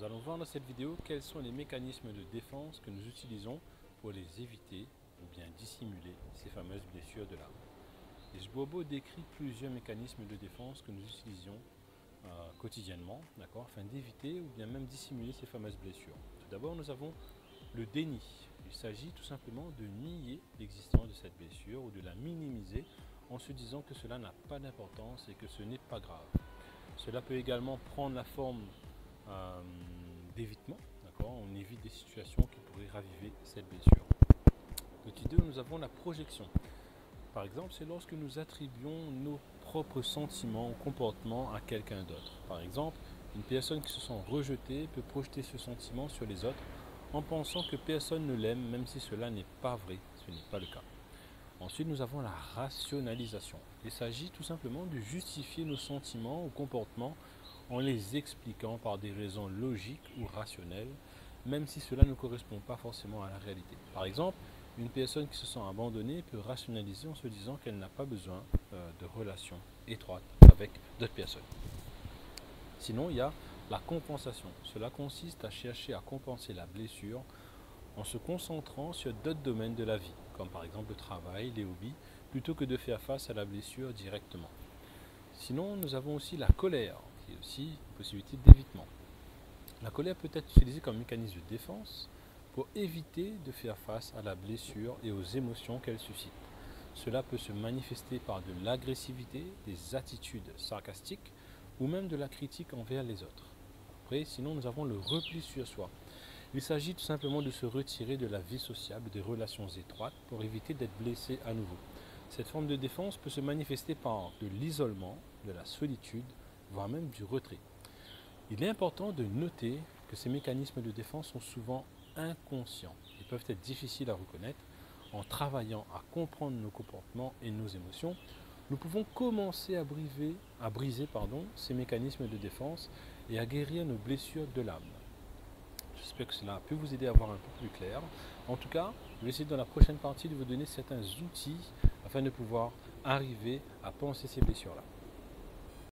allons voir dans cette vidéo quels sont les mécanismes de défense que nous utilisons pour les éviter ou bien dissimuler ces fameuses blessures de l'âme. Et Bobo décrit plusieurs mécanismes de défense que nous utilisions quotidiennement, afin d'éviter ou bien même dissimuler ces fameuses blessures. Tout d'abord, nous avons le déni. Il s'agit tout simplement de nier l'existence de cette blessure ou de la minimiser en se disant que cela n'a pas d'importance et que ce n'est pas grave. Cela peut également prendre la forme d'évitement. On évite des situations qui pourraient raviver cette blessure. Petit 2, nous avons la projection. Par exemple, c'est lorsque nous attribuons nos propres sentiments ou comportements à quelqu'un d'autre. Par exemple, une personne qui se sent rejetée peut projeter ce sentiment sur les autres en pensant que personne ne l'aime, même si cela n'est pas vrai, ce n'est pas le cas. Ensuite, nous avons la rationalisation. Il s'agit tout simplement de justifier nos sentiments ou comportements en les expliquant par des raisons logiques ou rationnelles, même si cela ne correspond pas forcément à la réalité. Par exemple, une personne qui se sent abandonnée peut rationaliser en se disant qu'elle n'a pas besoin de relations étroites avec d'autres personnes. Sinon, il y a la compensation. Cela consiste à chercher à compenser la blessure en se concentrant sur d'autres domaines de la vie, comme par exemple le travail, les hobbies, plutôt que de faire face à la blessure directement. Sinon, nous avons aussi la colère, qui est aussi une possibilité d'évitement. La colère peut être utilisée comme mécanisme de défense pour éviter de faire face à la blessure et aux émotions qu'elle suscite. Cela peut se manifester par de l'agressivité, des attitudes sarcastiques ou même de la critique envers les autres. Après, sinon, nous avons le repli sur soi. Il s'agit tout simplement de se retirer de la vie sociable, des relations étroites pour éviter d'être blessé à nouveau. Cette forme de défense peut se manifester par de l'isolement, de la solitude, voire même du retrait. Il est important de noter que ces mécanismes de défense sont souvent inconscients. Ils peuvent être difficiles à reconnaître. En travaillant à comprendre nos comportements et nos émotions, nous pouvons commencer à briser ces mécanismes de défense et à guérir nos blessures de l'âme. J'espère que cela a pu vous aider à voir un peu plus clair. En tout cas, je vais essayer dans la prochaine partie de vous donner certains outils afin de pouvoir arriver à penser ces blessures-là.